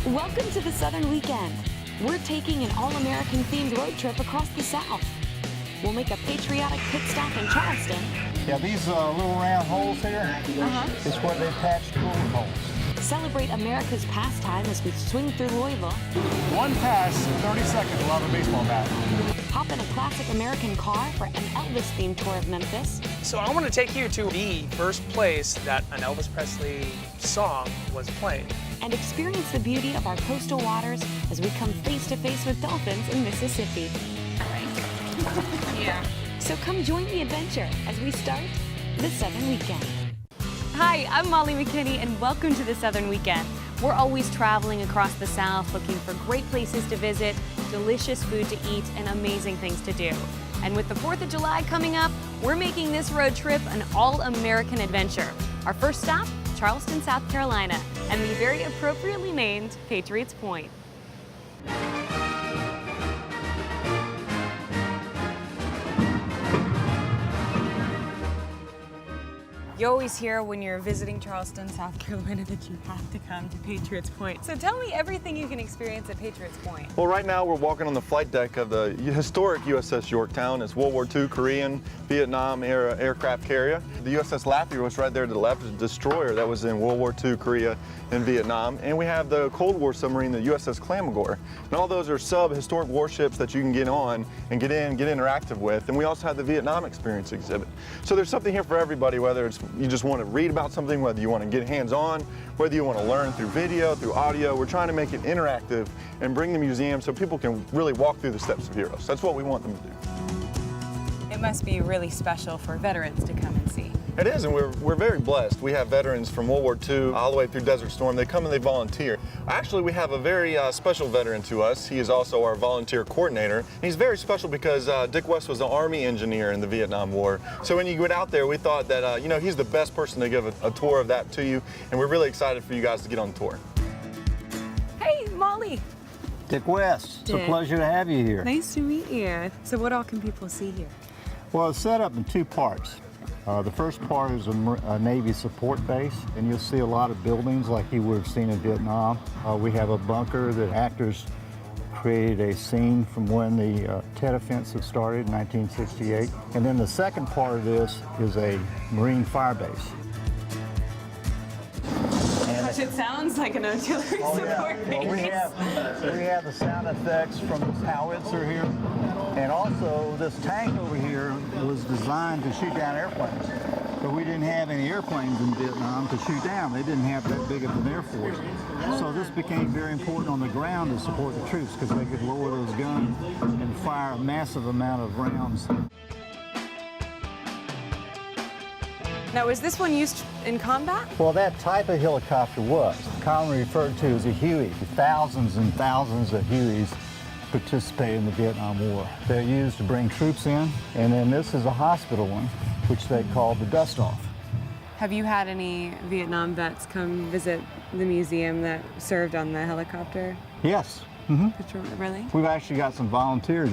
Welcome to the Southern Weekend. We're taking an all-American themed road trip across the South. We'll make a patriotic pit stop in Charleston. Yeah, these little round holes here is where they patched bullet holes. Celebrate America's pastime as we swing through Louisville. One pass, 30 seconds, we'll have a baseball bat. Hop in a classic American car for an Elvis-themed tour of Memphis. So I want to take you to the first place that an Elvis Presley song was played. And experience the beauty of our coastal waters as we come face-to-face with dolphins in Mississippi. Yeah. So come join the adventure as we start the Southern Weekend. Hi, I'm Molly McKinney, and welcome to the Southern Weekend. We're always traveling across the South looking for great places to visit, delicious food to eat, and amazing things to do. And with the 4th of July coming up, we're making this road trip an all-American adventure. Our first stop, Charleston, South Carolina, and the very appropriately named Patriots Point. You always hear when you're visiting Charleston, South Carolina, that you have to come to Patriots Point. So tell me everything you can experience at Patriots Point. Well, right now we're walking on the flight deck of the historic USS Yorktown. It's World War II Korean, Vietnam era aircraft carrier. The USS Lafayette was right there to the left, a destroyer that was in World War II, Korea, and Vietnam. And we have the Cold War submarine, the USS Clamagore. And all those are sub-historic warships that you can get on and get interactive with. And we also have the Vietnam Experience exhibit. So there's something here for everybody, whether it's you just want to read about something, whether you want to get hands-on, whether you want to learn through video, through audio. We're trying to make it interactive and bring the museum so people can really walk through the steps of heroes. That's what we want them to do. It must be really special for veterans to come and see. It is, and we're very blessed. We have veterans from World War II all the way through Desert Storm. They come and they volunteer. Actually, we have a very special veteran to us. He is also our volunteer coordinator. And he's very special because Dick West was an Army engineer in the Vietnam War. So when you get out there, we thought that, he's the best person to give a tour of that to you. And we're really excited for you guys to get on the tour. Hey, Molly. Dick West, it's Dick. a pleasure to have you here. Nice to meet you. So what all can people see here? Well, it's set up in two parts. The first part is a Navy support base, and you'll see a lot of buildings like you would have seen in Vietnam. We have a bunker that actors created a scene from when the Tet Offensive started in 1968. And then the second part of this is a Marine fire base. Gosh, it sounds like an artillery support base. Well, we have the sound effects from this howitzer here. And also, this tank over here was designed to shoot down airplanes. But we didn't have any airplanes in Vietnam to shoot down. They didn't have that big of an air force. So this became very important on the ground to support the troops because they could lower those guns and fire a massive amount of rounds. Now, was this one used in combat? Well, that type of helicopter was commonly referred to as a Huey. Thousands and thousands of Hueys participated in the Vietnam War. They're used to bring troops in, and then this is a hospital one, which they call the dust-off. Have you had any Vietnam vets come visit the museum that served on the helicopter? Yes. Really? We've actually got some volunteers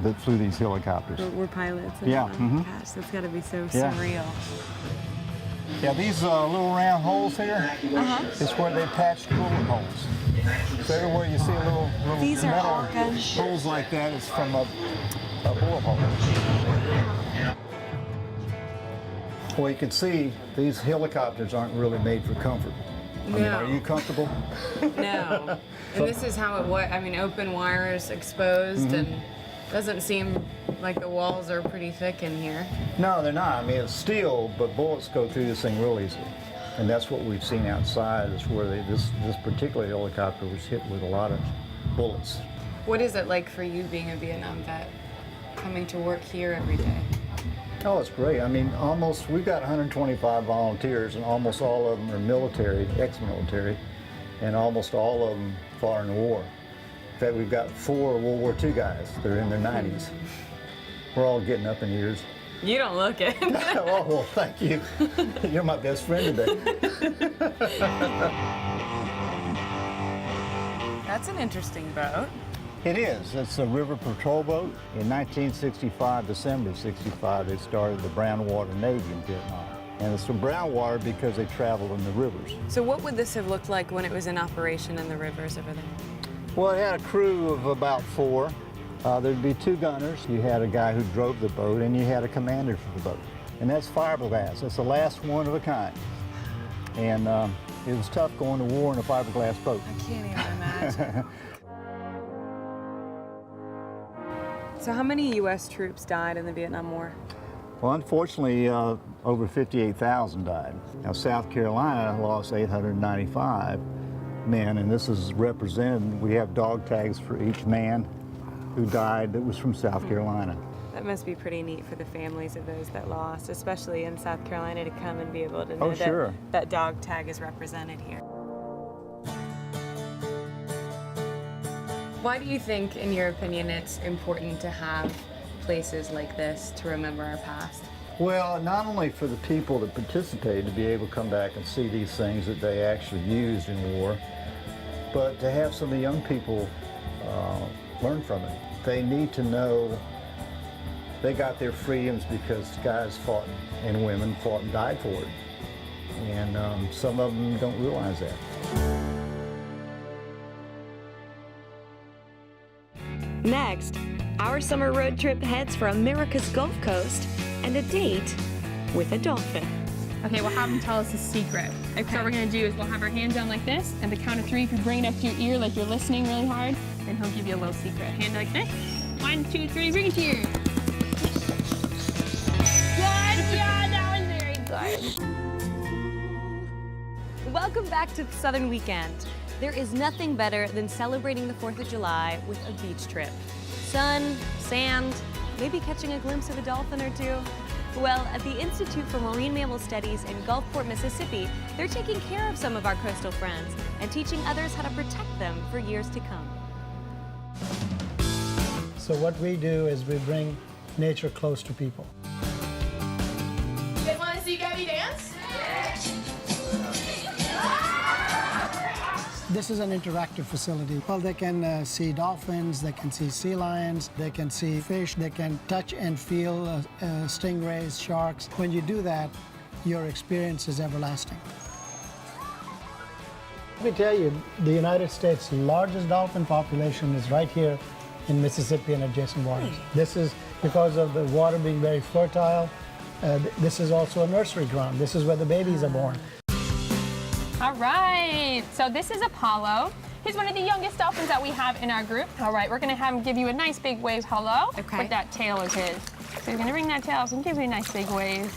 that flew these helicopters. We're pilots. Yeah. Gosh, that's got to be so surreal. Yeah, these little round holes here is where they patched bullet holes. So everywhere you see a little These are metal all gun holes like that, it's from a bullet hole. Well, you can see these helicopters aren't really made for comfort. I mean, are you comfortable? No. And this is how it was. I mean, open wires exposed, and doesn't seem like the walls are pretty thick in here. No, they're not. I mean, it's steel, but bullets go through this thing real easily. And that's what we've seen outside, is where this particular helicopter was hit with a lot of bullets. What is it like for you being a Vietnam vet, coming to work here every day? Oh, it's great. I mean, we've got 125 volunteers, and almost all of them are military, ex-military, and almost all of them fought in the war. In fact, we've got 4 World War II guys that are in their 90s. We're all getting up in years. You don't look it. Oh, well, thank you. You're my best friend today. That's an interesting boat. It is. It's a river patrol boat. In 1965, December 65, they started the Brown Water Navy in Vietnam. And it's from brown water because they travel in the rivers. So what would this have looked like when it was in operation in the rivers over there? Well, it had a crew of about 4. There'd be 2 gunners. You had a guy who drove the boat, and you had a commander for the boat. And that's fiberglass. That's the last one of a kind. And it was tough going to war in a fiberglass boat. I can't even imagine. So how many U.S. troops died in the Vietnam War? Well, unfortunately, over 58,000 died. Now, South Carolina lost 895 men, and this is represented. We have dog tags for each man who died that was from South Carolina. That must be pretty neat for the families of those that lost, especially in South Carolina, to come and be able to know that that dog tag is represented here. Why do you think, in your opinion, it's important to have places like this to remember our past? Well, not only for the people that participated to be able to come back and see these things that they actually used in war, but to have some of the young people learn from it. They need to know they got their freedoms because guys fought and women fought and died for it. And some of them don't realize that. Next, our summer road trip heads for America's Gulf Coast and a date with a dolphin. Okay, we'll have him tell us a secret. Okay. So what we're gonna do is we'll have our hand down like this, and the count of 3, if you bring it up to your ear like you're listening really hard, then he'll give you a little secret. Hand like this. 1, 2, 3, bring it to your ear. Good job, that was very good. Welcome back to the Southern Weekend. There is nothing better than celebrating the 4th of July with a beach trip. Sun, sand, maybe catching a glimpse of a dolphin or 2. Well, at the Institute for Marine Mammal Studies in Gulfport, Mississippi, they're taking care of some of our coastal friends and teaching others how to protect them for years to come. So what we do is we bring nature close to people. You guys want to see Gabby dance? This is an interactive facility. Well, they can see dolphins, they can see sea lions, they can see fish, they can touch and feel stingrays, sharks. When you do that, your experience is everlasting. Let me tell you, the United States' largest dolphin population is right here in Mississippi and adjacent waters. This is because of the water being very fertile. This is also a nursery ground. This is where the babies are born. All right, so this is Apollo. He's one of the youngest dolphins that we have in our group. All right, we're gonna have him give you a nice big wave hello. Okay. But that tail is his. So he's gonna bring that tail up and give you a nice big wave.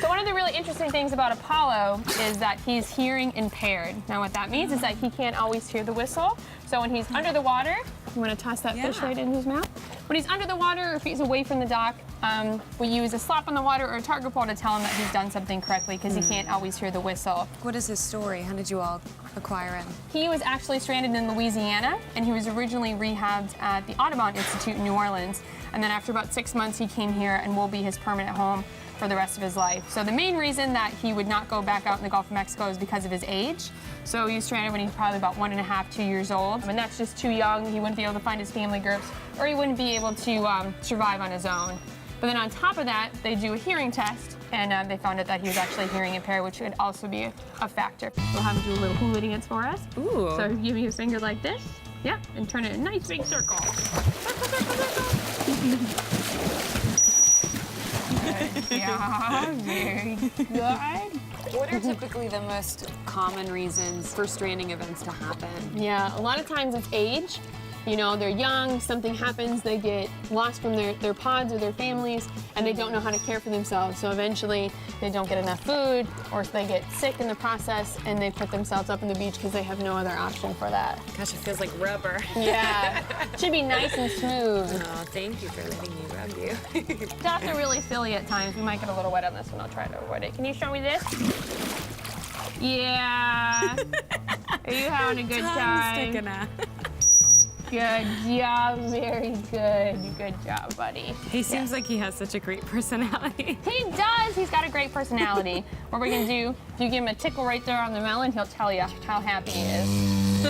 So one of the really interesting things about Apollo is that he's hearing impaired. Now what that means is that he can't always hear the whistle. So when he's under the water, you wanna toss that fish right in his mouth? When he's under the water or if he's away from the dock, we use a slap on the water or a target pole to tell him that he's done something correctly because he can't always hear the whistle. What is his story? How did you all acquire him? He was actually stranded in Louisiana, and he was originally rehabbed at the Audubon Institute in New Orleans. And then after about 6 months, he came here and will be his permanent home for the rest of his life. So the main reason that he would not go back out in the Gulf of Mexico is because of his age. So he was stranded when he was probably about 1.5, 2 years old. And that's just too young. He wouldn't be able to find his family groups, or he wouldn't be able to survive on his own. But then on top of that, they do a hearing test, and they found out that he was actually hearing impaired, which would also be a factor. We'll have him do a little hula dance for us. Ooh. So give me his finger like this. Yeah, and turn it in a nice big circle. Yeah, very good. What are typically the most common reasons for stranding events to happen? Yeah, a lot of times it's age. You know, they're young, something happens, they get lost from their pods or their families, and they don't know how to care for themselves. So eventually they don't get enough food, or they get sick in the process, and they put themselves up on the beach because they have no other option for that. Gosh, it feels like rubber. Yeah, should be nice and smooth. Oh, thank you for letting me rub you. Dots are really silly at times. We might get a little wet on this one. I'll try to avoid it. Can you show me this? Yeah. Are you having a good time? Sticking out. Good job, very good. Good job, buddy. He seems like he has such a great personality. He does. He's got a great personality. What we're gonna do, if you give him a tickle right there on the melon, he'll tell you how happy he is.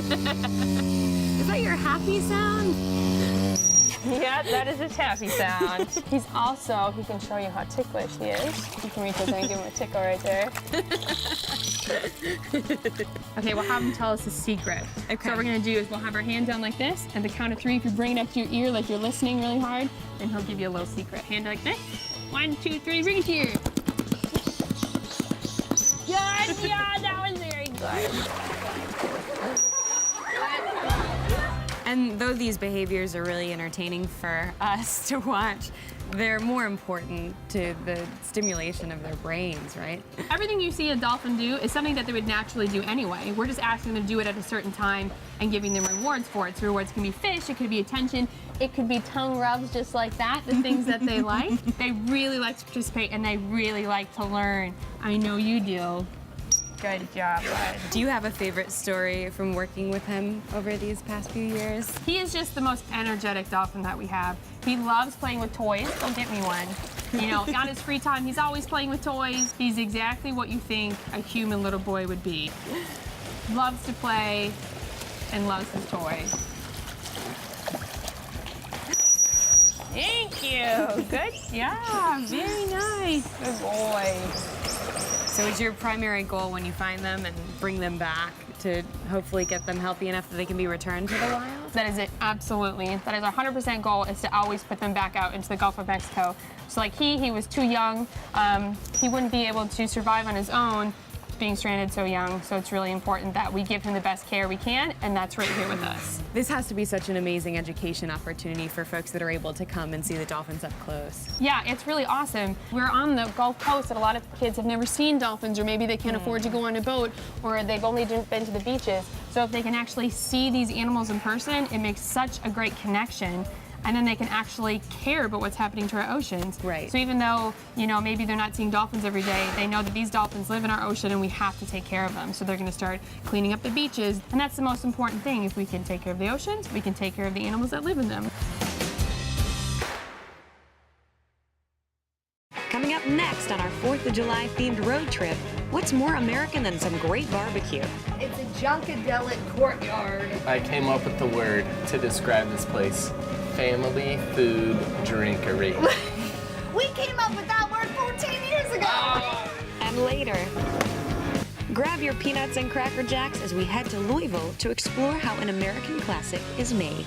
Is that your happy sound? Yeah, that is a taffy sound. He can show you how ticklish he is. You can reach over and give him a tickle right there. Okay, we'll have him tell us a secret. Okay. So what we're gonna do is we'll have our hand down like this, and at the count of 3, if you bring it up to your ear like you're listening really hard, then he'll give you a little secret. Hand like this. 1, 2, 3, bring it to your ear. Good, yeah, that was very good. And though these behaviors are really entertaining for us to watch, they're more important to the stimulation of their brains, right? Everything you see a dolphin do is something that they would naturally do anyway. We're just asking them to do it at a certain time and giving them rewards for it. So rewards can be fish, it could be attention, it could be tongue rubs just like that, the things that they like. They really like to participate and they really like to learn. I know you do. Good job, bud. Do you have a favorite story from working with him over these past few years? He is just the most energetic dolphin that we have. He loves playing with toys. Go get me one. You know, on his free time, he's always playing with toys. He's exactly what you think a human little boy would be. Loves to play and loves his toys. Thank you. Good job. Very nice. Good boy. So is your primary goal when you find them and bring them back to hopefully get them healthy enough that they can be returned to the wild? That is it, absolutely. That is our 100% goal, is to always put them back out into the Gulf of Mexico. So like he was too young. He wouldn't be able to survive on his own being stranded so young. So it's really important that we give him the best care we can, and that's right here with us. This has to be such an amazing education opportunity for folks that are able to come and see the dolphins up close. Yeah, it's really awesome. We're on the Gulf Coast, and a lot of kids have never seen dolphins, or maybe they can't afford to go on a boat, or they've only been to the beaches. So if they can actually see these animals in person, it makes such a great connection. And then they can actually care about what's happening to our oceans. Right. So even though, you know, maybe they're not seeing dolphins every day, they know that these dolphins live in our ocean and we have to take care of them. So they're going to start cleaning up the beaches. And that's the most important thing. If we can take care of the oceans, we can take care of the animals that live in them. Coming up next on our 4th of July themed road trip, what's more American than some great barbecue? It's a Junkadelic courtyard. I came up with the word to describe this place. Family food drinkery. We came up with that word 14 years ago. And later, grab your peanuts and Cracker Jacks as we head to Louisville to explore how an American classic is made.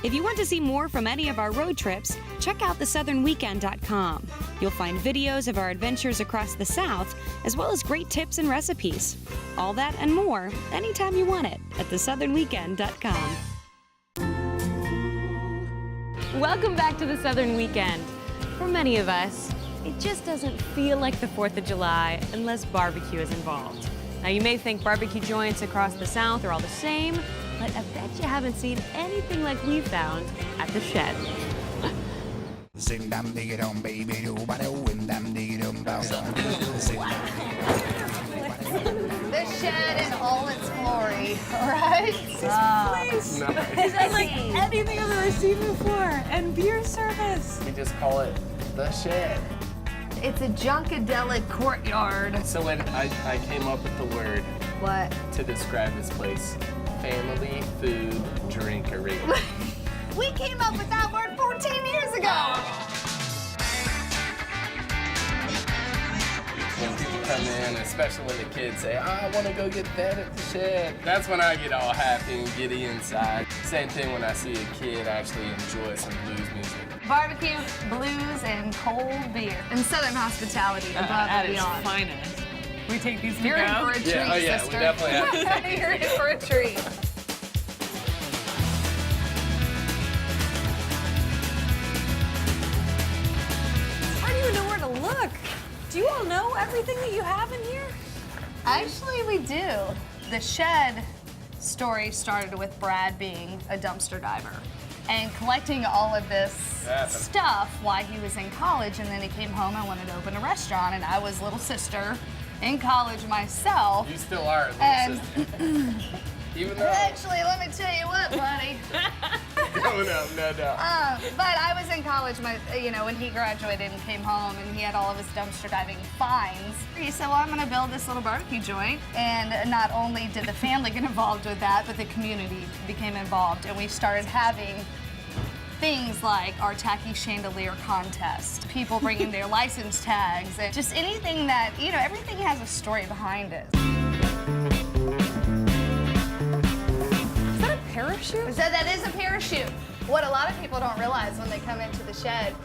If you want to see more from any of our road trips, check out thesouthernweekend.com. You'll find videos of our adventures across the South, as well as great tips and recipes. All that and more, anytime you want it, at thesouthernweekend.com. Welcome back to the Southern Weekend. For many of us, it just doesn't feel like the 4th of July unless barbecue is involved. Now you may think barbecue joints across the South are all the same, but I bet you haven't seen anything like we found at the Shed. The Shed in all its glory, all right? Please. Is that like anything I've ever seen before? And beer service. We just call it the Shed. It's a Junkadelic courtyard. So when I came up with the word What? to describe this place. Family food drinkery. We came up with that word 14 years ago. When people come in, especially when the kids say, I want to go get fed at the Shed, that's when I get all happy and giddy inside. Same thing when I see a kid actually enjoy some blues music. Barbecue, blues, and cold beer. And Southern hospitality above and beyond. Finest. We take these to You're in for a treat, Yeah, oh yeah, sister. we definitely have to take these. You're in for a treat. I don't even know where to look. Do you all know everything that you have in here? Actually, we do. The Shed story started with Brad being a dumpster diver and collecting all of this stuff while he was in college, and then he came home and wanted to open a restaurant, and I was little sister in college myself. You still are a little sister. Even though. Actually, let me tell you what, buddy. No doubt. But I was in college, when he graduated and came home, and he had all of his dumpster diving finds. He said, well, I'm going to build this little barbecue joint. And not only did the family get involved with that, but the community became involved. And we started having things like our tacky chandelier contest, people bringing their license tags, and just anything that, you know, everything has a story behind it. Is that a parachute? So that is a parachute. What a lot of people don't realize when they come into the shed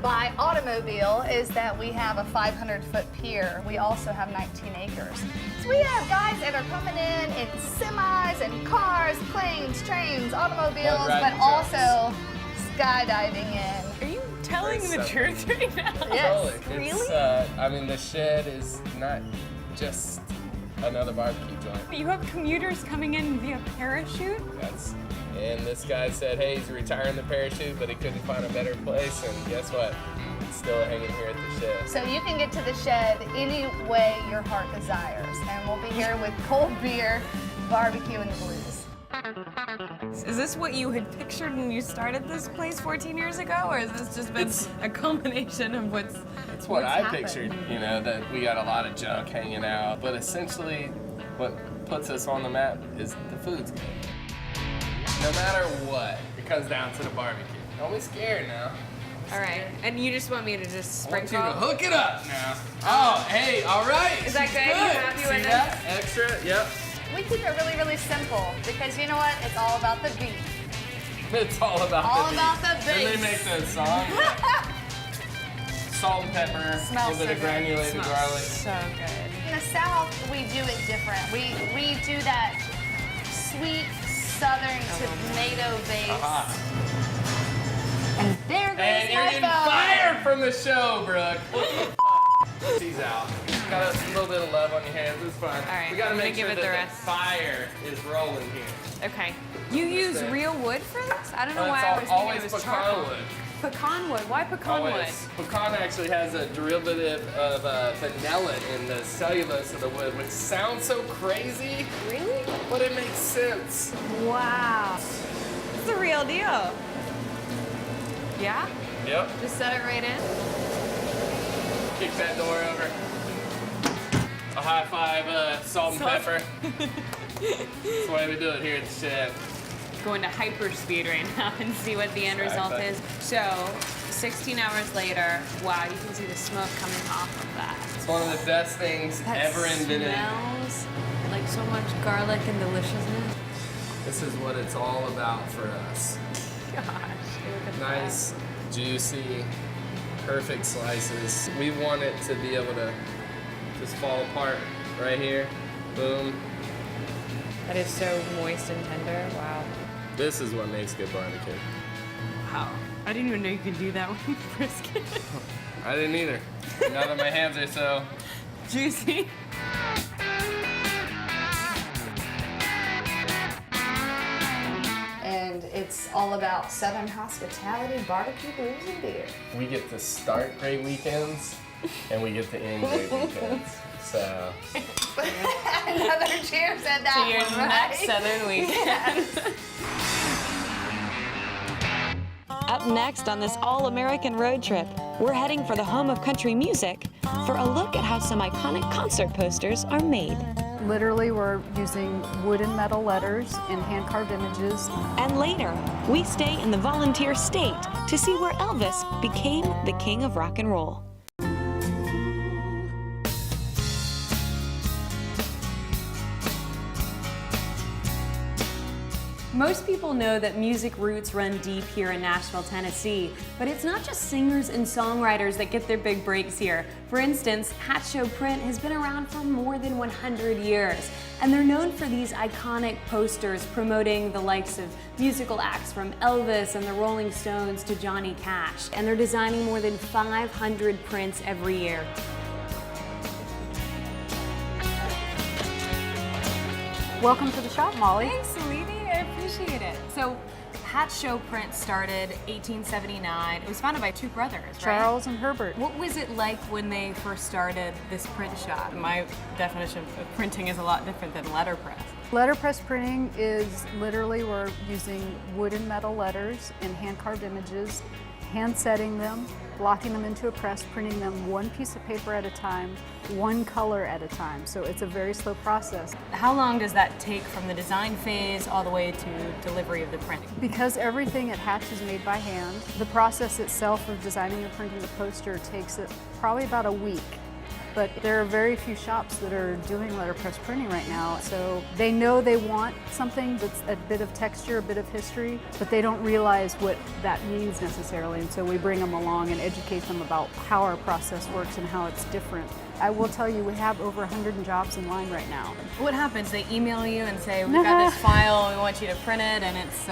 by automobile is that we have a 500-foot pier. We also have 19 acres. So we have guys that are coming in semis and cars, planes, trains, automobiles, but also skydiving in. Are you telling the truth right now? Yes. Really? I mean, the shed is not just another barbecue joint. You have commuters coming in via parachute? And this guy said, hey, he's retiring the parachute, but he couldn't find a better place, and guess what? It's still hanging here at the shed. So you can get to the shed any way your heart desires, and we'll be here with cold beer, barbecue, and the blues. Is this what you had pictured when you started this place 14 years ago, or has this just been a combination of what's It's what I happened? pictured, you know, that we got a lot of junk hanging out, but essentially what puts us on the map is the food's good. No matter what, it comes down to the barbecue. Don't be scared now. All right, and you just want me to just I want sprinkle? you to hook it up now. Oh, hey, all right. Is that good? You happy See with this? that? Extra, yep. We keep it really, really simple because you know what? It's all about the beef. It's all about All the about beef. the beef. Then they make the song. Salt and pepper, a Smells little bit of so good. granulated garlic. So good. In the South, we do it different. We do that sweet Southern tomato base. And there goes And you're my getting phone. fired from the show, Brooke. She's out. Got a little bit of love on your hands. It's fine. All right, We gotta I'm gonna make give sure it the that rest. fire is rolling here. Okay. You use real wood for this? I don't know why I was It's thinking always it was pecan charcoal. wood. Pecan wood. Why pecan wood? Always. Pecan actually has a derivative of vanilla in the cellulose of the wood, which sounds so crazy. Really? But it makes sense. Wow. It's the real deal. Yeah? Yep. Just set it right in? Kick that door over. A high five, salt and pepper. That's the way we do it here at the shed. Going to hyperspeed right now and see what the end result is. So, 16 hours later, wow, you can see the smoke coming off of that. It's one of the best things ever invented. Smells like so much garlic and deliciousness. This is what it's all about for us. Gosh, look at Nice, juicy, perfect slices. We want it to be able to just fall apart right here. Boom. That is so moist and tender. Wow. This is what makes good barbecue. Wow. I didn't even know you could do that with brisket. I didn't either. Now that my hands are so juicy. And it's all about Southern hospitality, barbecue, blues, and beer. we get to start great weekends and we get to end great weekends. So Another cheers at that To your one, right? next Southern weekend. Up next on this all-American road trip, we're heading for the home of country music for a look at how some iconic concert posters are made. Literally, we're using wood and metal letters and hand-carved images. And later, we stay in the volunteer state to see where Elvis became the king of rock and roll. Most people know that music roots run deep here in Nashville, Tennessee, but it's not just singers and songwriters that get their big breaks here. For instance, Hat Show Print has been around for more than 100 years, and they're known for these iconic posters promoting the likes of musical acts from Elvis and the Rolling Stones to Johnny Cash, and they're designing more than 500 prints every year. Welcome to the shop, Molly. Thanks, Levy. I appreciate it. So, Hat Show Print started 1879. It was founded by two brothers, right? Charles and Herbert. What was it like when they first started this print shop? My definition of printing is a lot different than letterpress. Letterpress printing is literally we're using wood and metal letters and hand-carved images, hand setting them, blocking them into a press, printing them one piece of paper at a time, one color at a time. So it's a very slow process. How long does that take from the design phase all the way to delivery of the print? Because everything at Hatch is made by hand, the process itself of designing and printing the poster takes probably about a week. But there are very few shops that are doing letterpress printing right now. So they know they want something that's a bit of texture, a bit of history, but they don't realize what that means necessarily. And so we bring them along and educate them about how our process works and how it's different. I will tell you, we have over 100 jobs in line right now. What happens? They email you and say, we've got this file, we want you to print it, and it's...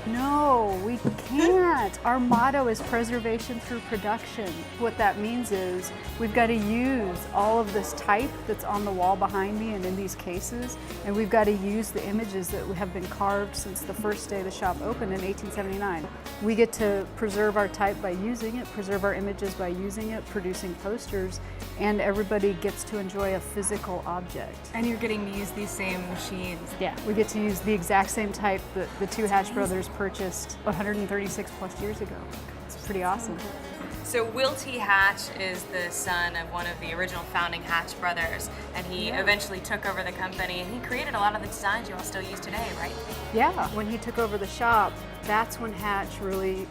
No, we can't. Our motto is preservation through production. What that means is we've got to use all of this type that's on the wall behind me and in these cases, and we've got to use the images that have been carved since the first day the shop opened in 1879. We get to preserve our type by using it, preserve our images by using it, producing posters, and everybody gets to enjoy a physical object. And you're getting to use these same machines. Yeah, we get to use the exact same type that the two Hatch brothers purchased 136 plus years ago. It's pretty awesome. So Will T. Hatch is the son of one of the original founding Hatch brothers, and he eventually took over the company, and he created a lot of the designs you all still use today, right? Yeah, when he took over the shop, that's when Hatch really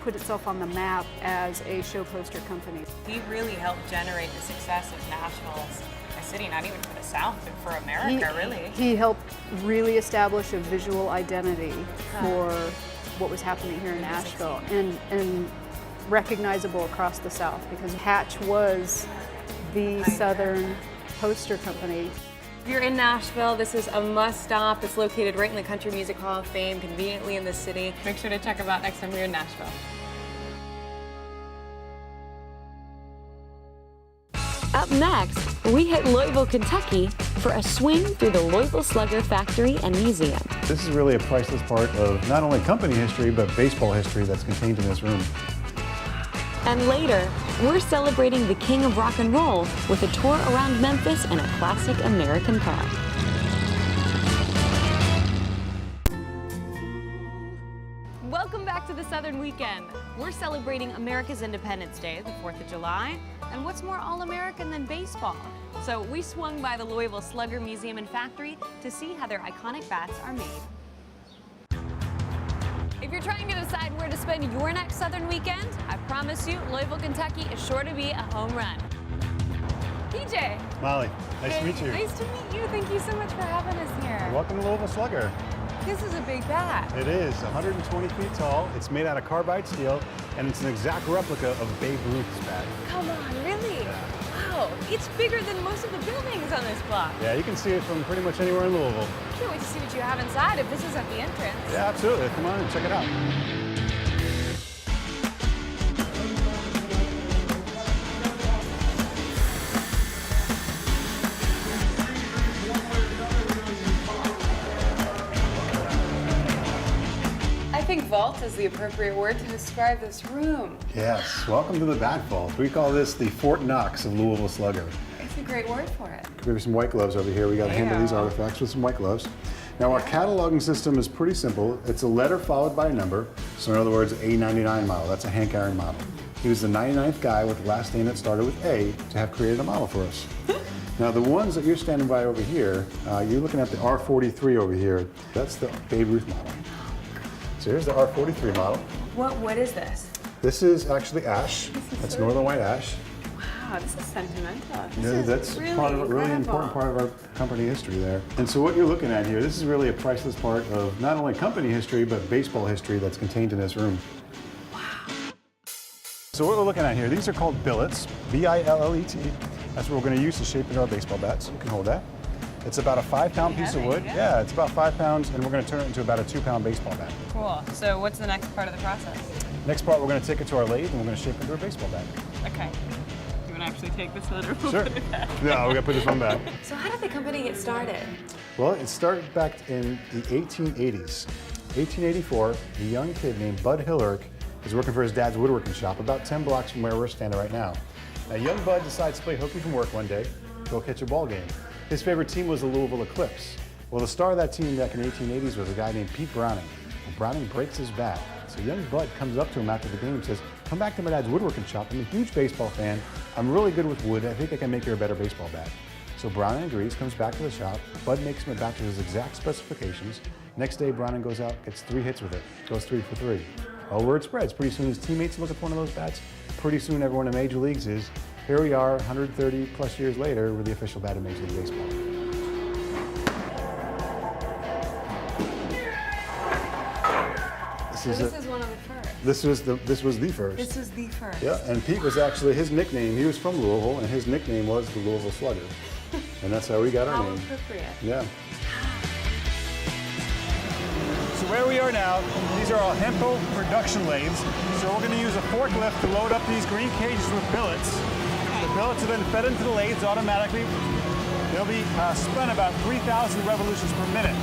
put itself on the map as a show poster company. He really helped generate the success of Nashville as a city, not even for the South, but for America, really. He helped really establish a visual identity for what was happening here in Nashville and recognizable across the South, because Hatch was the Southern poster company. If you're in Nashville, this is a must stop. It's located right in the Country Music Hall of Fame, conveniently in the city. Make sure to check them out next time you're in Nashville. Up next, we hit Louisville, Kentucky for a swing through the Louisville Slugger factory and museum. This is really a priceless part of not only company history, but baseball history that's contained in this room. And later, we're celebrating the king of rock and roll with a tour around Memphis in a classic American car. Welcome back to the Southern Weekend. We're celebrating America's Independence Day, the 4th of July, and what's more all-American than baseball? So we swung by the Louisville Slugger Museum and Factory to see how their iconic bats are made. If you're trying to decide where to spend your next Southern weekend, I promise you, Louisville, Kentucky is sure to be a home run. PJ. Molly, nice to meet you. Nice to meet you. Thank you so much for having us here. Welcome to Louisville Slugger. This is a big bat. It is 120 feet tall. It's made out of carbide steel, and it's an exact replica of Babe Ruth's bat. Come on, really? Yeah. Wow, it's bigger than most of the buildings on this block. Yeah, you can see it from pretty much anywhere in Louisville. I can't wait to see what you have inside if this isn't the entrance. Yeah, absolutely. Come on and check it out. I think vault is the appropriate word to describe this room. Yes, welcome to the Bat Vault. We call this the Fort Knox of Louisville Slugger. It's a great word for it. Maybe some white gloves over here. We got to handle these artifacts with some white gloves. Now our cataloging system is pretty simple. It's a letter followed by a number. So in other words, A99 model. That's a Hank Aaron model. He was the 99th guy with the last name that started with A to have created a model for us. Now the ones that you're standing by over here, you're looking at the R43 over here. That's the Babe Ruth model. So here's the R43 model. What is this? This is actually ash. That's northern white ash. Wow, this is sentimental. That's really important part of our company history there. And so what you're looking at here, this is really a priceless part of not only company history, but baseball history that's contained in this room. Wow. So what we're looking at here, these are called billets, B-I-L-L-E-T. That's what we're going to use to shape into our baseball bats. You can hold that. It's about a 5-pound piece of wood. Yeah, it's about 5 pounds, and we're going to turn it into about a 2-pound baseball bat. Cool. So what's the next part of the process? Next part, we're going to take it to our lathe, and we're going to shape it into a baseball bat. Okay. You want to actually take this letter? Sure. No, we're going to put this one back. So how did the company get started? Well, it started back in the 1880s. 1884, a young kid named Bud Hillerick is working for his dad's woodworking shop about 10 blocks from where we're standing right now. Now, young Bud decides to play hooky from work one day, go catch a ball game. His favorite team was the Louisville Eclipse. Well, the star of that team back in the 1880s was a guy named Pete Browning. Well, Browning breaks his bat. So young Bud comes up to him after the game and says, come back to my dad's woodworking shop. I'm a huge baseball fan. I'm really good with wood. I think I can make you a better baseball bat. So Brown agrees, comes back to the shop. Bud makes him a bat to his exact specifications. Next day, Brown goes out, gets 3 hits with it, goes 3 for 3. Well, word spreads. Pretty soon his teammates look at one of those bats. Pretty soon everyone in Major Leagues is. Here we are, 130 plus years later, we're the official bat of Major League Baseball. This is one of the first. This was the first. This was the first. Yeah, and Pete was actually his nickname. He was from Louisville, and his nickname was the Louisville Slugger. And that's how we got our How name. appropriate. Yeah. So where we are now, these are all Hempel production lathes. So we're going to use a forklift to load up these green cages with billets. The billets are then fed into the lathes automatically. They'll be spun about 3,000 revolutions per minute.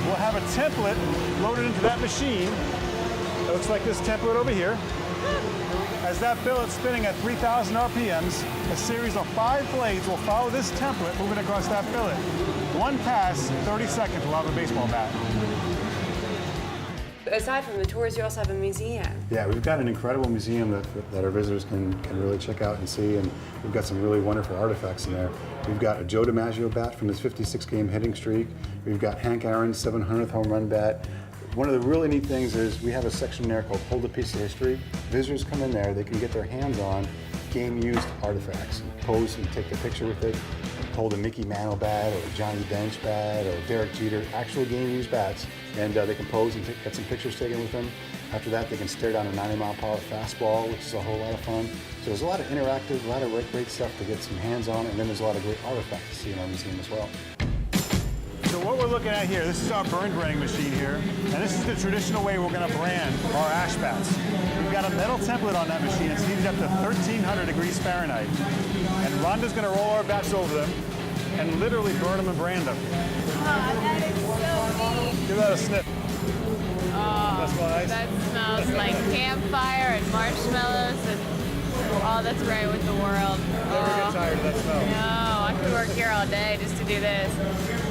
We'll have a template loaded into that machine. It looks like this template over here. As that billet's spinning at 3,000 RPMs, a series of 5 blades will follow this template moving across that billet. One pass, 30 seconds, we'll have a baseball bat. Aside from the tours, you also have a museum. Yeah, we've got an incredible museum that our visitors can really check out and see, and we've got some really wonderful artifacts in there. We've got a Joe DiMaggio bat from his 56-game hitting streak. We've got Hank Aaron's 700th home run bat. One of the really neat things is we have a section there called Hold a Piece of History. Visitors come in there, they can get their hands on game-used artifacts, pose and take a picture with it, hold a Mickey Mantle bat or a Johnny Bench bat or Derek Jeter, actual game-used bats, and they can pose and get some pictures taken with them. After that, they can stare down a 90-mile-per-hour fastball, which is a whole lot of fun. So there's a lot of interactive, a lot of great stuff to get some hands on, and then there's a lot of great artifacts to see in our museum as well. So what we're looking at here, this is our burn branding machine here, and this is the traditional way we're going to brand our ash bats. We've got a metal template on that machine. It's heated up to 1,300 degrees Fahrenheit. And Rhonda's going to roll our bats over them and literally burn them and brand them. Oh, that is so neat. Give that a sniff. Oh, that smell nice? That smells like campfire and marshmallows and oh, that's right with the world. Never get tired of that smell. No, I could work here all day just to do this.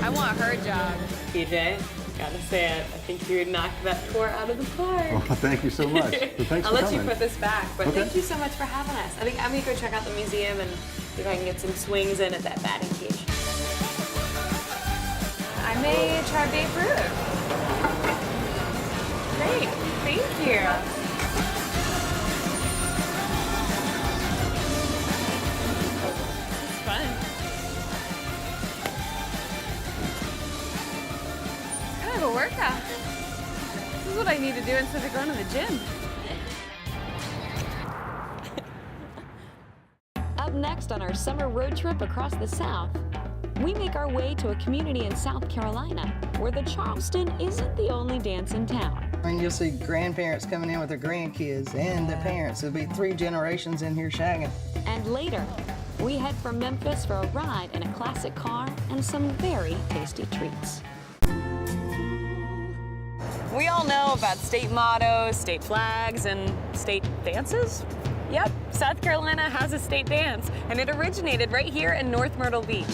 I want her job. PJ, gotta say it. I think you knocked that tour out of the park. Well, thank you so much. Well, thanks I'll for let coming. you put this back, but Okay. thank you so much for having us. I think I'm gonna go check out the museum and see if I can get some swings in at that batting cage. I may try Babe Ruth. Great, thank you. It's fun. It's kind of a workout. This is what I need to do instead of going to the gym. Up next on our summer road trip across the South, we make our way to a community in South Carolina where the Charleston isn't the only dance in town. And you'll see grandparents coming in with their grandkids and their parents. There'll be 3 generations in here shagging. And later, we head for Memphis for a ride in a classic car and some very tasty treats. We all know about state mottos, state flags, and state dances. Yep, South Carolina has a state dance, and it originated right here in North Myrtle Beach.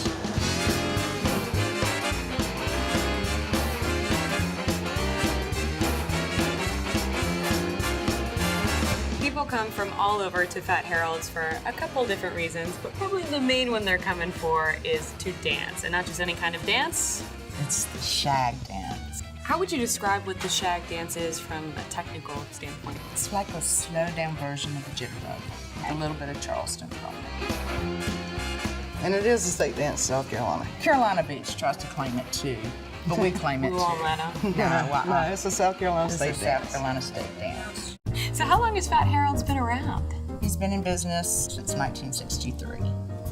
People come from all over to Fat Harold's for a couple different reasons, but probably the main one they're coming for is to dance, and not just any kind of dance. It's the shag dance. How would you describe what the shag dance is from a technical standpoint? It's like a slowed down version of the jitterbug. A little bit of Charleston from it. And it is a state dance, South Carolina. Carolina Beach tries to claim it too, but we claim it too. No, it's a South Carolina state dance. South Carolina state dance. So how long has Fat Harold's been around? He's been in business since 1963.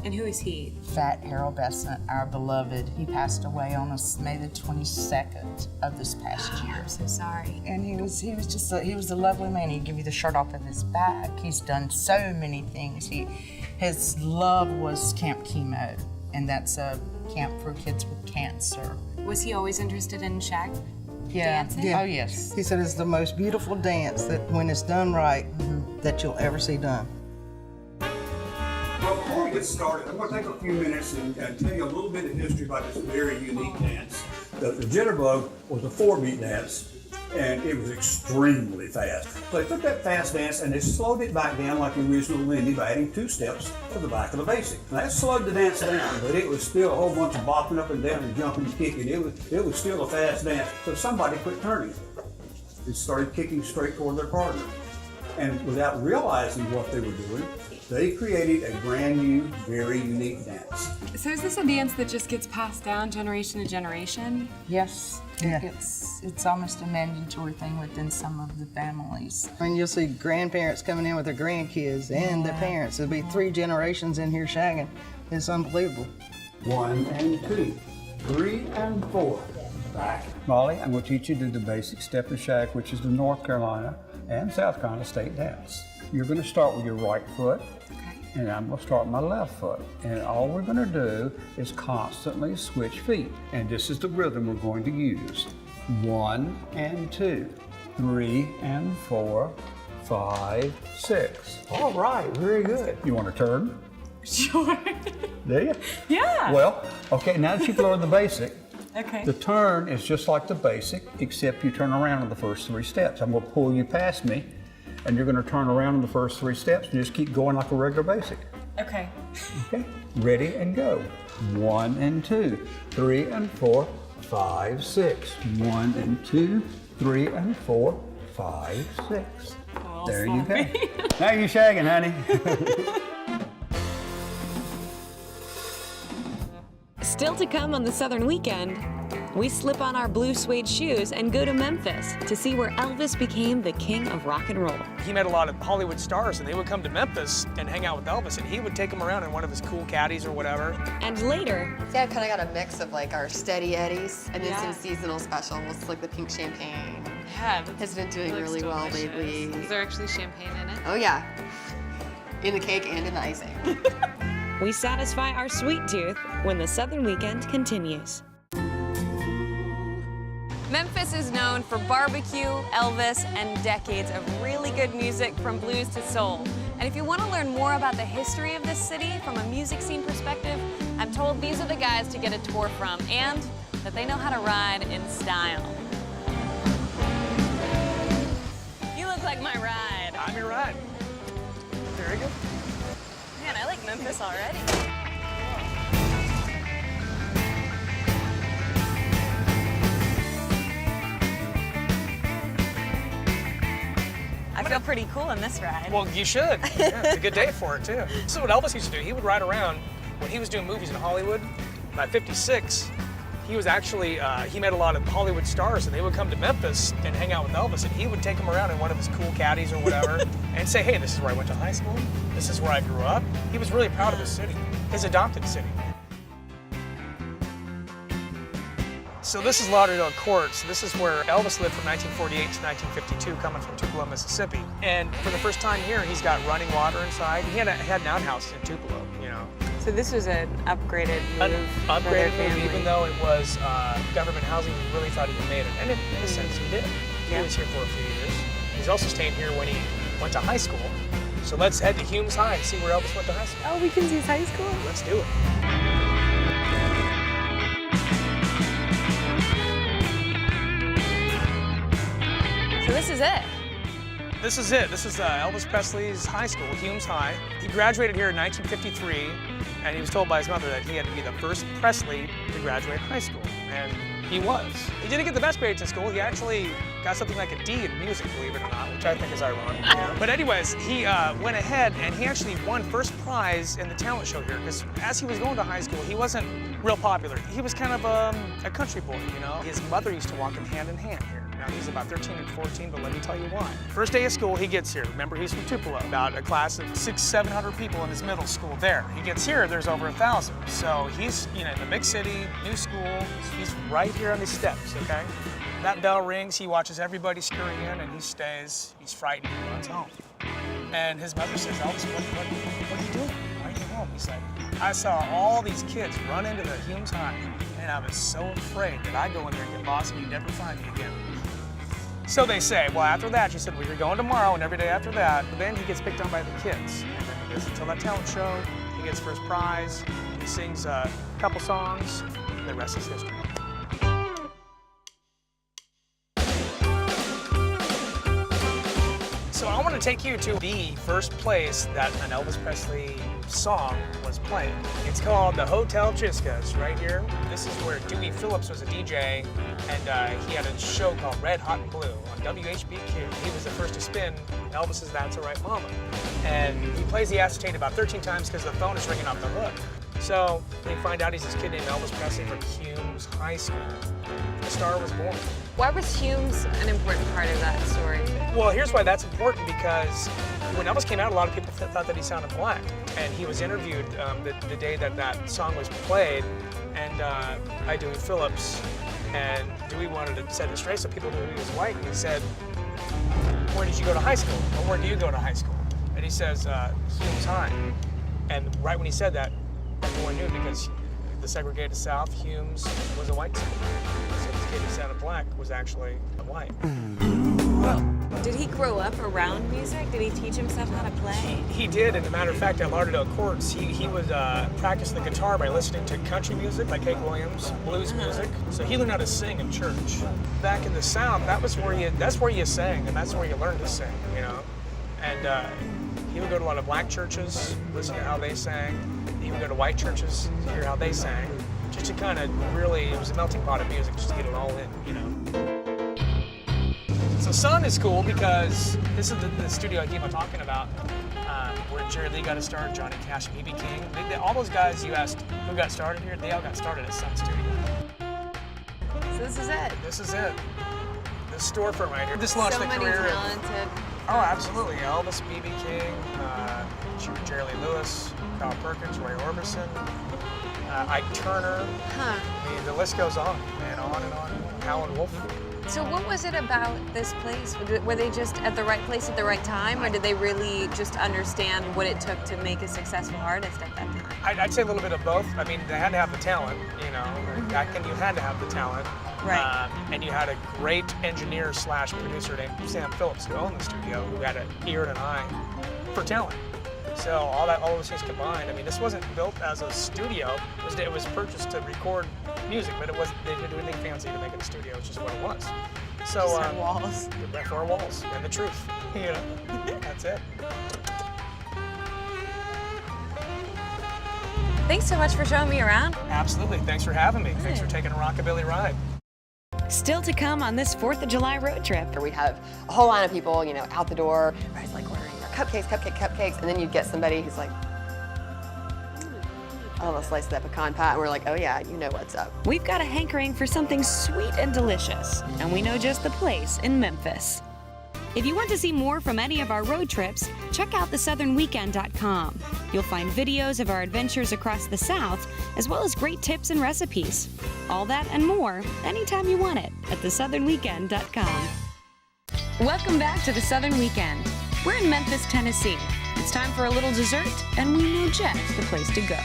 And who is he? Fat Harold Besant, our beloved. He passed away on us May the 22nd of this past year. I'm so sorry. And he was a lovely man. He'd give you the shirt off of his back. He's done so many things. His love was Camp Chemo, and that's a camp for kids with cancer. Was he always interested in shag dancing? Yeah. Oh yes. He said it's the most beautiful dance that when it's done right, that you'll ever see done. Well, before we get started, I'm going to take a few minutes and tell you a little bit of history about this very unique dance. The jitterbug was a 4-beat dance, and it was extremely fast. So they took that fast dance and they slowed it back down like the original Lindy by adding 2 steps to the back of the basic. Now that slowed the dance down, but it was still a whole bunch of bopping up and down and jumping and kicking. It was still a fast dance. So somebody quit turning and started kicking straight toward their partner. And without realizing what they were doing, they created a brand new, very unique dance. So is this a dance that just gets passed down generation to generation? Yes. Yeah. It's almost a mandatory thing within some of the families. And you'll see grandparents coming in with their grandkids and their parents. There'll be 3 generations in here shagging. It's unbelievable. 1 and 2, 3 and 4. Back. Molly, I'm going to teach you to do the basic step of shag, which is the North Carolina and South Carolina state dance. You're going to start with your right foot, and I'm going to start with my left foot. And all we're going to do is constantly switch feet. And this is the rhythm we're going to use. 1 and 2, 3 and 4, 5, 6. All right, very good. You want to turn? Sure. Do you? Yeah. Well, okay, now that you've learned the basic, Okay. the turn is just like the basic, except you turn around in the first 3 steps. I'm going to pull you past me, and you're going to turn around in the first 3 steps and just keep going like a regular basic. Okay. Okay, ready and go. 1 and 2, 3 and 4, 5, 6. 1 and 2, 3 and 4, 5, 6. There you go. Now you're shagging, honey. Still to come on the Southern Weekend, we slip on our blue suede shoes and go to Memphis to see where Elvis became the king of rock and roll. He met a lot of Hollywood stars, and they would come to Memphis and hang out with Elvis, and he would take them around in one of his cool caddies or whatever. And later, See, I've kind of got a mix of like our steady Eddies and then some seasonal specials, like the pink champagne. Yeah, has been doing really well lately. Is there actually champagne in it? Oh yeah, in the cake and in the icing. we satisfy our sweet tooth when the Southern Weekend continues. Memphis is known for barbecue, Elvis, and decades of really good music from blues to soul. And if you want to learn more about the history of this city from a music scene perspective, I'm told these are the guys to get a tour from, and that they know how to ride in style. You look like my ride. I'm your ride. Very good. Man, I like Memphis already. I feel pretty cool in this ride. Well, you should. Yeah, it's a good day for it, too. This is what Elvis used to do. He would ride around when he was doing movies in Hollywood. By 56, he was actually, he met a lot of Hollywood stars, and they would come to Memphis and hang out with Elvis, and he would take them around in one of his cool caddies or whatever and say, hey, this is where I went to high school. This is where I grew up. He was really proud of his city, his adopted city. So this is Lauderdale Court. So this is where Elvis lived from 1948 to 1952, coming from Tupelo, Mississippi. And for the first time here, he's got running water inside. He had an outhouse in Tupelo, you know. So this was an upgraded move. Upgraded move, even though it was government housing, we really thought he made it. And in a sense, he did. He was here for a few years. He's also staying here when he went to high school. So let's head to Humes High and see where Elvis went to high school. Oh, we can see his high school? Let's do it. So this is it? This is it. This is Elvis Presley's high school, Humes High. He graduated here in 1953, and he was told by his mother that he had to be the first Presley to graduate high school, and he was. He didn't get the best grades in school. He actually got something like a D in music, believe it or not, which I think is ironic. But anyways, he went ahead, and he actually won first prize in the talent show here, because as he was going to high school, he wasn't real popular. He was kind of a country boy, you know? His mother used to walk him hand in hand here. Now, he's about 13 and 14, but let me tell you why. First day of school, he gets here. Remember, he's from Tupelo. About a class of 600-700 people in his middle school there. He gets here, there's over 1,000. So he's, you know, in the big city, new school. He's right here on the steps, okay? That bell rings, he watches everybody scurry in, and he stays. He's frightened, he runs home. And his mother says, Elvis, what are you doing? Why are you home? He's like, I saw all these kids run into the Humes High, and I was so afraid that I'd go in there and get lost and you'd never find me again. So they say, well, after that, she said, well, you're going tomorrow and every day after that. But then he gets picked on by the kids. And then he goes until that talent show, he gets first prize, he sings a couple songs, and the rest is history. to take you to the first place that an Elvis Presley song was played. It's called the Hotel Chisca's right here. This is where Dewey Phillips was a DJ, and he had a show called Red Hot and Blue on WHBQ. He was the first to spin Elvis's That's Alright Mama. And he plays the acetate about 13 times because the phone is ringing off the hook. So they find out he's this kid named Elvis Presley from Humes High School. The star was born. Why was Humes an important part of that story? Well, here's why that's important, because when Elvis came out, a lot of people thought that he sounded black. And he was interviewed the day that that song was played, and by Dewey Phillips. And Dewey wanted to set it straight so people knew he was white. And he said, "Where did you go to high school? Or where do you go to high school?" And he says, "Humes High." And right when he said that, everyone knew, because the segregated South, Humes was a white school. So this kid who sounded black was actually white. Did he grow up around music? Did he teach himself how to play? He did, and as a matter of fact, at Lauderdale Courts, he would practice the guitar by listening to country music like Hank Williams, blues music. So he learned how to sing in church. Back in the South, that's where you sang, and that's where you learned to sing, you know. And he would go to a lot of black churches, listen to how they sang. He would go to white churches to hear how they sang, just to kind of really, it was a melting pot of music, just to get it all in, you know. So Sun is cool because this is the studio I keep on talking about, where Jerry Lee got to start, Johnny Cash, B.B. King. All those guys you asked who got started here, they all got started at Sun Studio. So this is it. This is it. This storefront right here. This launched So the many career. talented. Oh, absolutely. Elvis, B.B. King, Jerry Lee Lewis, Carl Perkins, Roy Orbison, Ike Turner. Huh. I mean, the list goes on and on and on. Howlin' Wolf. So what was it about this place? Were they just at the right place at the right time, or did they really just understand what it took to make a successful artist at that time? I'd say a little bit of both. I mean, they had to have the talent, you know. Back then, you had to have the talent. Right. And you had a great engineer / producer named Sam Phillips, who owned the studio, who had an ear and an eye for talent. So all those things combined. I mean, this wasn't built as a studio. It was purchased to record music, but it wasn't. They didn't do anything fancy to make it a studio. It's just what it was. So Just our walls. Four walls and the truth. You know, that's it. Thanks so much for showing me around. Absolutely. Thanks for having me. Thanks for taking a rockabilly ride. Still to come on this 4th of July road trip. We'd have a whole line of people, you know, out the door. Everybody's like ordering their cupcakes, and then you'd get somebody who's like, "I want a slice of that pecan pie," and we're like, "Oh yeah, you know what's up." We've got a hankering for something sweet and delicious, and we know just the place in Memphis. If you want to see more from any of our road trips, check out thesouthernweekend.com. You'll find videos of our adventures across the South, as well as great tips and recipes. All that and more, anytime you want it, at thesouthernweekend.com. Welcome back to the Southern Weekend. We're in Memphis, Tennessee. It's time for a little dessert, and we know just the place to go.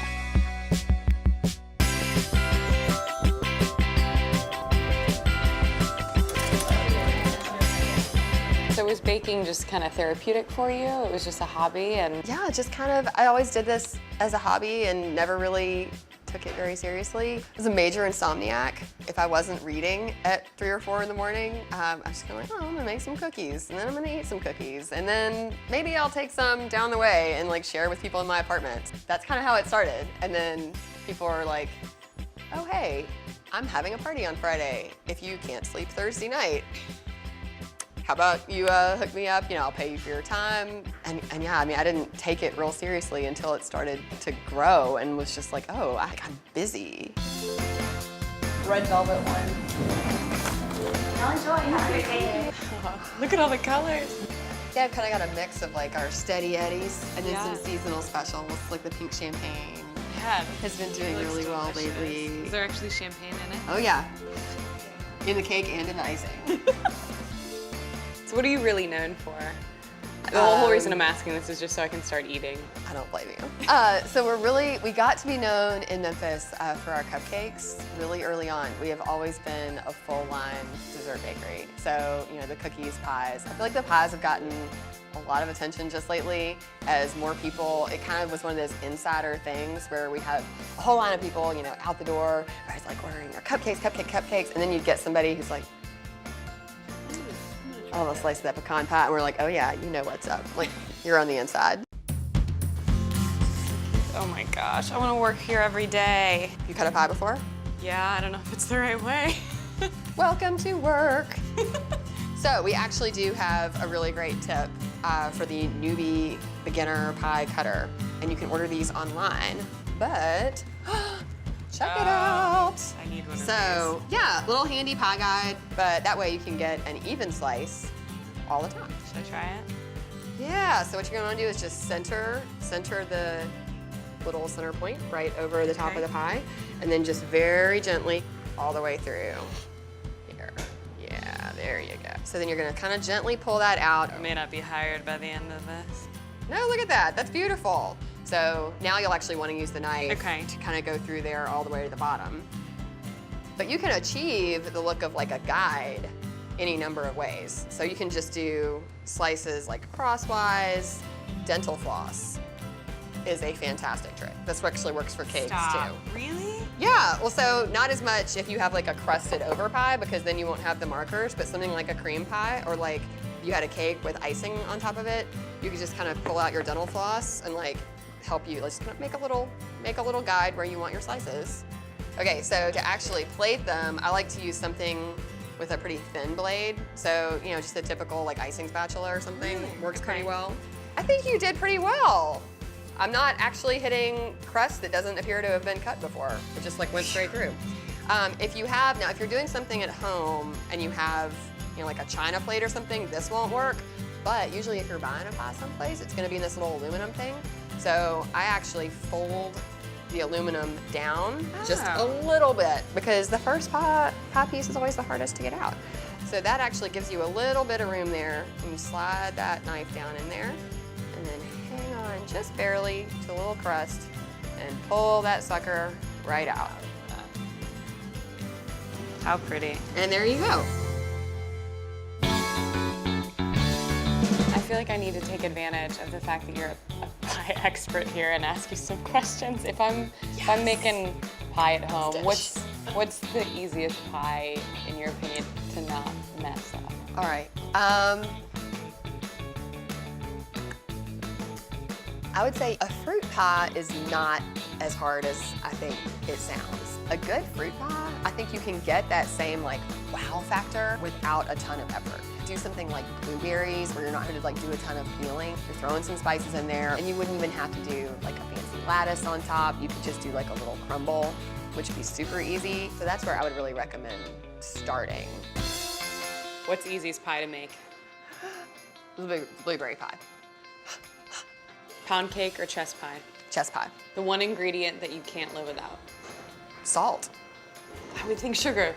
So was baking just kind of therapeutic for you? It was just a hobby, and Yeah, just kind of, I always did this as a hobby and never really took it very seriously. I was a major insomniac. If I wasn't reading at 3 or 4 in the morning, I was just kind of like, oh, I'm gonna make some cookies, and then I'm gonna eat some cookies, and then maybe I'll take some down the way and like share with people in my apartment. That's kind of how it started. And then people are like, oh, hey, I'm having a party on Friday. If you can't sleep Thursday night, how about you hook me up, you know, I'll pay you for your time. And yeah, I mean, I didn't take it real seriously until it started to grow and was just like, oh, I'm busy. Red velvet one. look at all the colors. Yeah, I've kind of got a mix of like our steady eddies and then Yeah. some seasonal specials, like the pink champagne. Yeah, Has been doing really well lately. Is there actually champagne in it? Oh yeah, in the cake and in the icing. So what are you really known for? The whole reason I'm asking this is just so I can start eating. I don't blame you. So we got to be known in Memphis for our cupcakes really early on. We have always been a full-line dessert bakery. So, you know, the cookies, pies. I feel like the pies have gotten a lot of attention just lately as more people, it kind of was one of those insider things where we have a whole line of people, you know, out the door, everybody's like ordering their cupcakes, and then you'd get somebody who's like, all the slices of that pecan pie, and we're like, oh yeah, you know what's up. Like, you're on the inside. Oh my gosh, I want to work here every day. You cut a pie before? Yeah, I don't know if it's the right way. Welcome to work. So we actually do have a really great tip for the newbie beginner pie cutter. And you can order these online, but check it out. I need one of So yeah, little handy pie guide, but that way you can get an even slice all the time. Should I try it? Yeah, so what you're gonna do is just center the little center point right over the top of the pie, and then just very gently all the way through. Here, yeah, there you go. So then you're gonna kind of gently pull that out. I may not be hired by the end of this. No, look at that, that's beautiful. So now you'll actually want to use the knife to kind of go through there all the way to the bottom. But you can achieve the look of like a guide any number of ways. So you can just do slices like crosswise. Dental floss is a fantastic trick. This actually works for cakes too. Really? Yeah, well, so not as much if you have like a crusted over pie, because then you won't have the markers, but something like a cream pie, or like you had a cake with icing on top of it, you could just kind of pull out your dental floss and like help you. Let's kind of make a little guide where you want your slices. Okay, so to actually plate them, I like to use something with a pretty thin blade. So, you know, just a typical like icing spatula or something works pretty well. I think you did pretty well. I'm not actually hitting crust that doesn't appear to have been cut before. It just like went straight through. If you're doing something at home and you have, you know, like a china plate or something, this won't work. But usually if you're buying a pie someplace, it's gonna be in this little aluminum thing. So I actually fold the aluminum down just a little bit, because the first pie piece is always the hardest to get out. So that actually gives you a little bit of room there, and you slide that knife down in there, and then hang on just barely to a little crust, and pull that sucker right out. How pretty. And there you go. I feel like I need to take advantage of the fact that you're a pie expert here and ask you some questions. If I'm making pie at home, what's the easiest pie, in your opinion, to not mess up? All right. I would say a fruit pie is not as hard as I think it sounds. A good fruit pie, I think you can get that same like wow factor without a ton of effort. Do something like blueberries, where you're not going to like do a ton of peeling. You're throwing some spices in there, and you wouldn't even have to do like a fancy lattice on top. You could just do like a little crumble, which would be super easy. So that's where I would really recommend starting. What's the easiest pie to make? Blueberry pie. Pound cake or chess pie? Chess pie. The one ingredient that you can't live without? Salt. I would think sugar.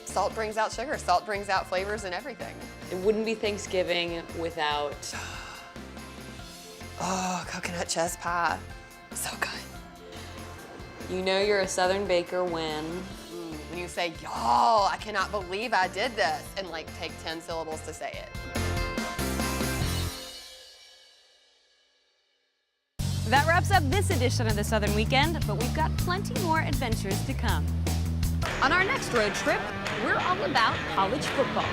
Salt brings out sugar. Salt brings out flavors and everything. It wouldn't be Thanksgiving without... Oh, coconut chess pie. So good. You know you're a Southern baker when... When you say, y'all, I cannot believe I did this, and like take 10 syllables to say it. That wraps up this edition of the Southern Weekend, but we've got plenty more adventures to come. On our next road trip, we're all about college football.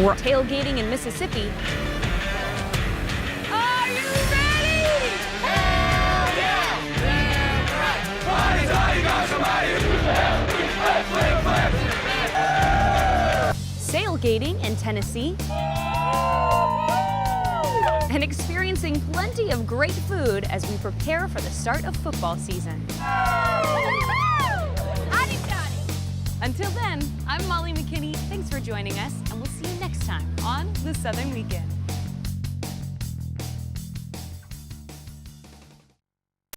We're tailgating in Mississippi. Are you ready? Hell yeah! Sailgating in Tennessee. And experiencing plenty of great food as we prepare for the start of football season. Until then, I'm Molly McKinney. Thanks for joining us, and we'll see you next time on The Southern Weekend.